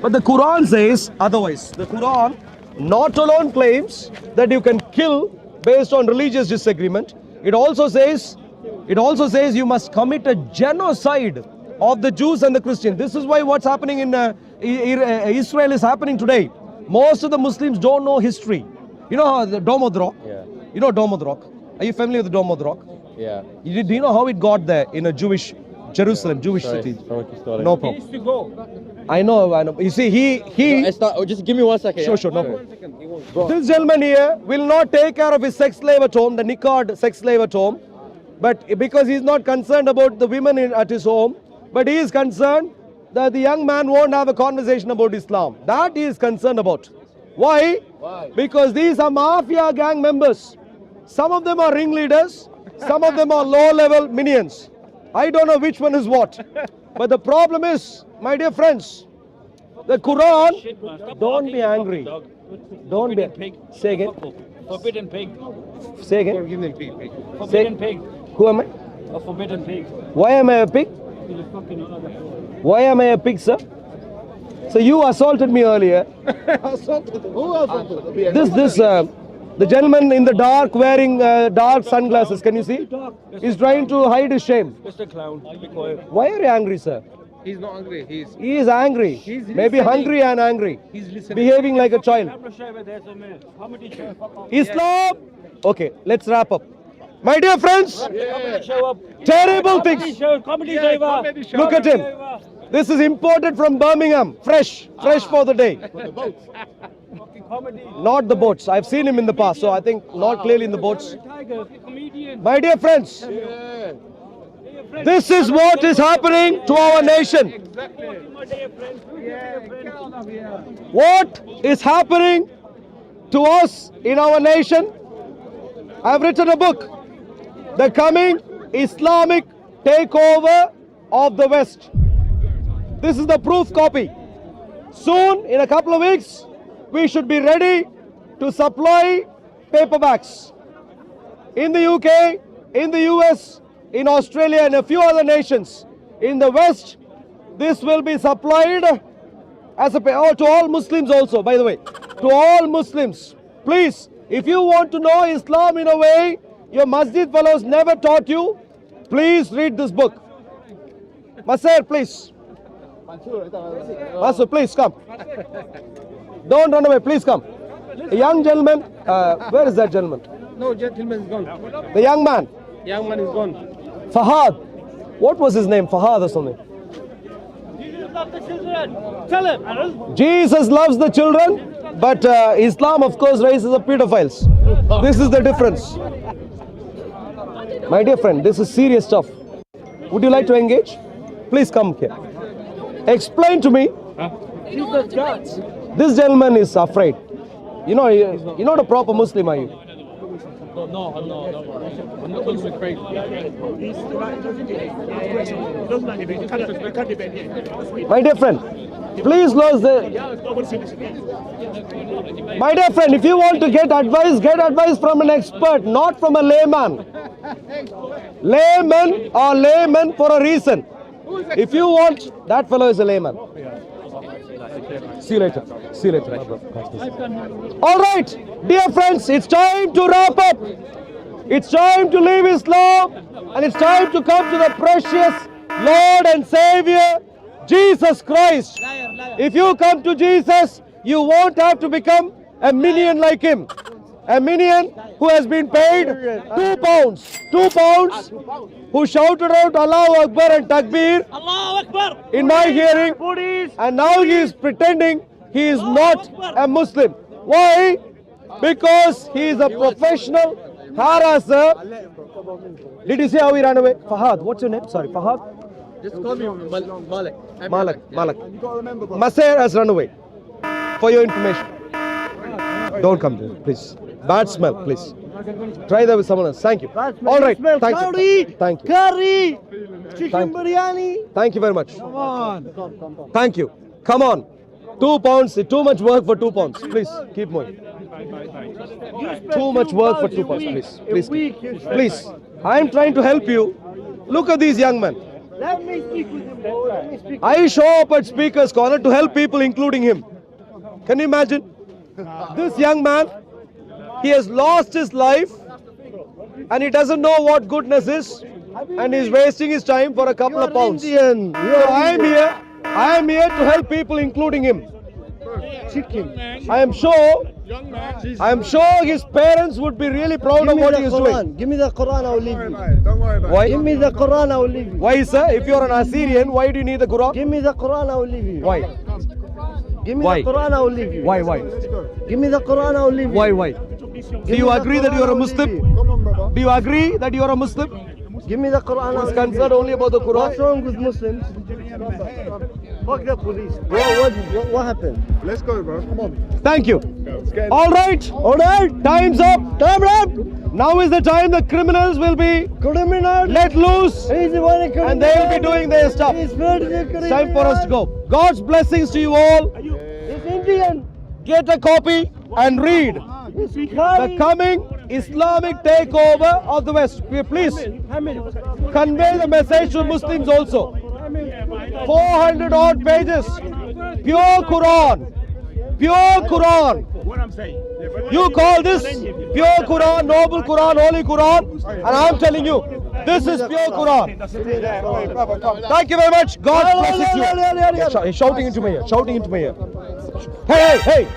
But the Quran says otherwise. The Quran not alone claims that you can kill based on religious disagreement. It also says you must commit a genocide of the Jews and the Christians. This is why what's happening in Israel is happening today. Most of the Muslims don't know history. You know the Dome of the Rock? Yeah. You know Dome of the Rock? Are you familiar with the Dome of the Rock? Yeah. Do you know how it got there in a Jewish Jerusalem, Jewish Sorry, city? sorry to start it. No He problem. needs to go. I know. You see, he. It's not, just give me 1 second. Sure, yeah? sure, no problem. 1 second. He won't. This gentleman here will not take care of his sex slave at home, the nikahd sex slave at home, but because he's not concerned about the women at his home, but he is concerned that the young man won't have a conversation about Islam. That he is concerned about. Why? Because these are mafia gang members. Some of them are ringleaders, some of them are low-level minions. I don't know which one is what. But the problem is, my dear friends, the Quran, Shit, man. Stop don't barking, be angry. dog. Don't be. Forbidden pig. Say again. Forbidden pig. Say again. Forbidden pig. Who am I? A forbidden pig. Why am I a pig? He's a fucking other. Why am I a pig, sir? So you assaulted me earlier. The gentleman in the dark wearing dark sunglasses, can you see? He's trying to hide his shame. Mr. Clown, be quiet. Why are you angry, sir? He's not angry. He is angry. He's Maybe listening. hungry and angry. He's listening. Behaving like a child. Islam. Islam. Okay, let's wrap up. My dear friends, Show up. terrible things. Comedy driver. Look at him. This is imported from Birmingham. Fresh for the day. Fucking comedy. Not the boats. I've seen him in the past, so I think not clearly in the boats. Tiger, comedian. My dear friends, this is what is happening to our nation. What is happening to us in our nation? I've written a book, The Coming Islamic Takeover of the West. This is the proof copy. Soon, in a couple of weeks, we should be ready to supply paperbacks. In the UK, in the US, in Australia and a few other nations. In the West, this will be supplied as to all Muslims also, by the way. To all Muslims. Please, if you want to know Islam in a way your masjid fellows never taught you, please read this book. Masir, please. Masur, please come. Don't run away, please come. A young gentleman, where is that gentleman? No, gentleman is gone. The young man, Young man is gone. Fahad. What was his name? Fahad or something? Tell him. Jesus loves the children, but Islam, of course, raises the pedophiles. This is the difference. My dear friend, this is serious stuff. Would you like to engage? Please come here. Explain to me. This gentleman is afraid. You're not a proper Muslim, are you? No, I'm not. I'm not going to be crazy. My dear friend, please lose the... My dear friend, if you want to get advice from an expert, not from a layman. Laymen are laymen for a reason. If you want, that fellow is a layman. See you later. See you later. All right, dear friends, it's time to wrap up. It's time to leave Islam and it's time to come to the precious Lord and Savior, Jesus Christ. If you come to Jesus, you won't have to become a minion like him. A minion who has been paid 2 pounds. 2 pounds, who shouted out Allahu Akbar and Takbir Allahu Akbar. in my hearing, and now he is pretending he is not a Muslim. Why? Because he is a professional harasser. Did you see how he ran away? Fahad, what's your name? Sorry, Fahad? Just call me Malik. Malak. Masir has run away. For your information. Don't come there, please. Bad smell, please. Try that with someone else. Thank you. All right. Thank you. Thank you. Curry, chicken biryani. Thank you very much. Come on. Thank you. Come on. 2 pounds. Too much work for 2 pounds. Please keep moving. Too much work for 2 pounds. Please. Please. I am trying to help you. Look at these young men. Let me speak with him. I show up at Speaker's Corner to help people, including him. Can you imagine? This young man, he has lost his life and he doesn't know what goodness is, and he's wasting his time for a couple of pounds. Indian. You So are I am here to help people, including him. I am sure his parents would be really proud Give of me what the he is doing. Quran. Give me the Quran, I will leave you. Don't worry about it. Why? Give me the Quran, I will leave you. Why, sir? If you are an Assyrian, why do you need the Quran? Give me the Quran, I will leave you. Why? Give me Why? the Quran, I will leave you. Why? Give me the Quran, I will leave you. Why? Do you agree that you are a Muslim? Come on, brother. Do you agree that you are a Muslim? Give me the Quran, I will It's leave you. concerned only about the What's Quran. wrong with Muslims? Fuck the police. What happened? Let's go, bro. Come on. Thank you. Let's get All right. Time's up. Time up! Now is the time the criminals will be Criminal! let loose He's the one criminal. and they will be doing their stuff. He's very criminal. It's time for us to go. God's blessings to you all. He's Indian. Get a copy and read. He's The Bukhari. coming Islamic takeover of the West. Please convey the message to Muslims also. 400 odd pages. Pure Quran. Pure Quran. What I'm saying. You call this pure Quran, noble Quran, holy Quran, and I'm telling you, this is pure Quran. Thank you very much. God bless you. Yeah, he's shouting into my ear. Shouting into my ear. Hey!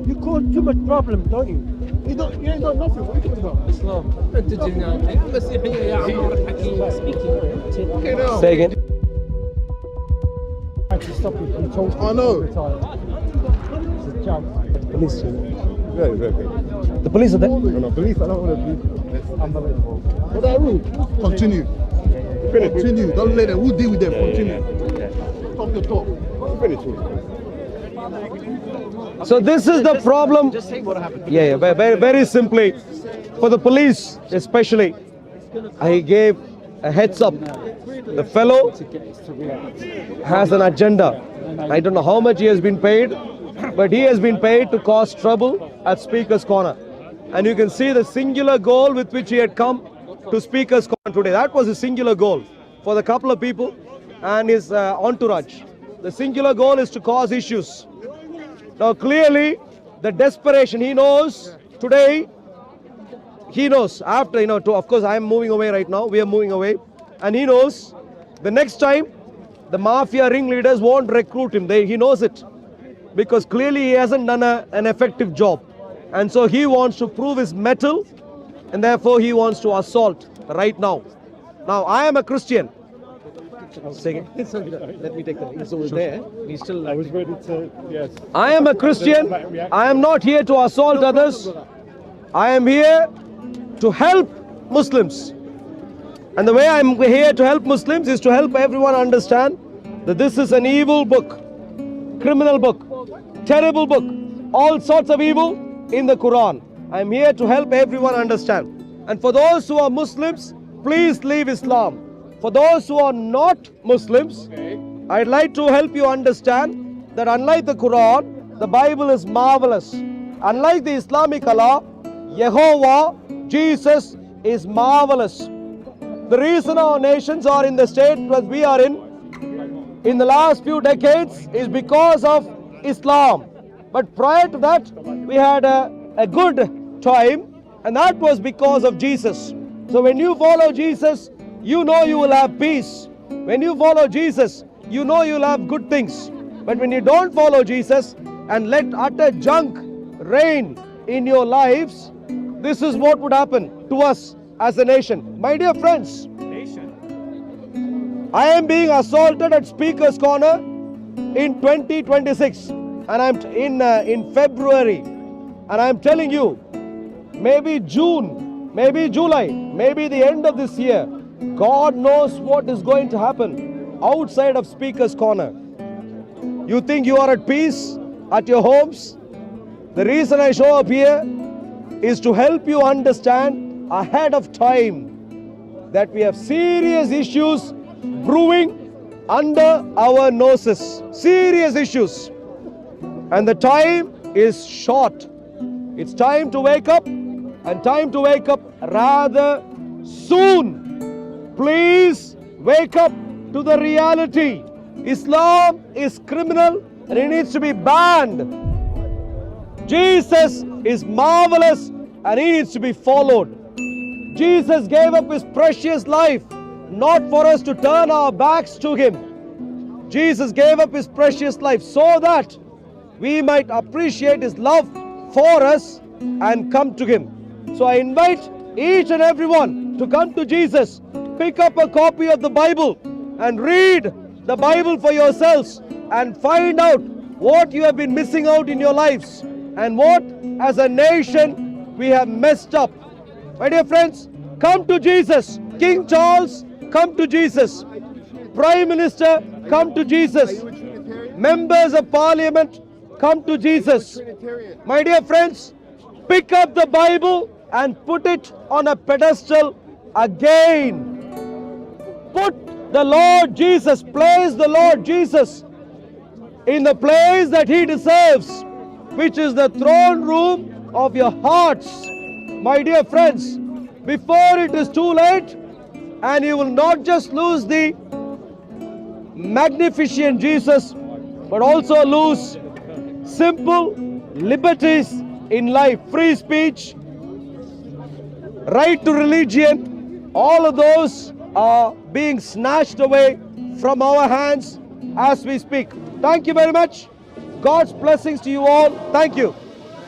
You cause too much problem, don't you? You ain't got nothing. What are you talking about? اسلام انت جنان مسيحيه يا عمار الحكيم Okay, now. Say again. I know. Police. Very. The police are there. No, police. I don't want to police. Unbelievable. What that rule? Continue. Continue. Don't let them. We'll deal with them. Continue. Top to top. Finish it. So this is the problem. Just say what happened. Yeah, very simply, for the police especially, I gave a heads up. The fellow has an agenda. I don't know how much he has been paid, but he has been paid to cause trouble at Speaker's Corner. And you can see the singular goal with which he had come to Speaker's Corner today. That was his singular goal for the couple of people and his entourage. The singular goal is to cause issues. Now clearly, the desperation, he knows today, he knows after, of course I am moving away right now, we are moving away, and he knows the next time the mafia ringleaders won't recruit him. He knows it, because clearly he hasn't done an effective job, and so he wants to prove his mettle, and therefore he wants to assault right now. Now I am a Christian. Let me take that. He's over there. He's still. I was ready to. Yes. I am a Christian. I am not here to assault others. I am here to help Muslims. And the way I am here to help Muslims is to help everyone understand that this is an evil book, criminal book, terrible book, all sorts of evil in the Quran. I am here to help everyone understand. And for those who are Muslims, please leave Islam. For those who are not Muslims, I'd like to help you understand that unlike the Quran, the Bible is marvelous. Unlike the Islamic Allah, Yehovah, Jesus is marvelous. The reason our nations are in the state that we are in the last few decades is because of Islam. But prior to that, we had a good time, and that was because of Jesus. So when you follow Jesus, you know you will have peace. When you follow Jesus, you know you'll have good things. But when you don't follow Jesus and let utter junk reign in your lives, this is what would happen to us as a nation. My dear friends, I am being assaulted at Speaker's Corner in 2026, and I'm in February, and I'm telling you, maybe June, maybe July, maybe the end of this year, God knows what is going to happen outside of Speaker's Corner. You think you are at peace at your homes? The reason I show up here is to help you understand ahead of time that we have serious issues brewing under our noses. Serious issues. And the time is short. It's time to wake up, and time to wake up rather soon. Please wake up to the reality. Islam is criminal and it needs to be banned. Jesus is marvelous and he needs to be followed. Jesus gave up his precious life not for us to turn our backs to him. Jesus gave up his precious life so that we might appreciate his love for us and come to him. So I invite each and everyone to come to Jesus. Pick up a copy of the Bible and read the Bible for yourselves and find out what you have been missing out in your lives and what as a nation we have messed up. My dear friends, come to Jesus. King Charles, come to Jesus. Prime Minister, come to Jesus. Members of Parliament, come to Jesus. My dear friends, pick up the Bible and put it on a pedestal again. Put the Lord Jesus, place the Lord Jesus in the place that he deserves, which is the throne room of your hearts. My dear friends, before it is too late, and you will not just lose the magnificent Jesus, but also lose simple liberties in life, free speech, right to religion. All of those are being snatched away from our hands as we speak. Thank you very much. God's blessings to you all. Thank you.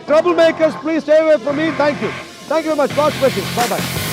Troublemakers, please stay away from me. Thank you. Thank you very much. God's blessings. Bye-bye.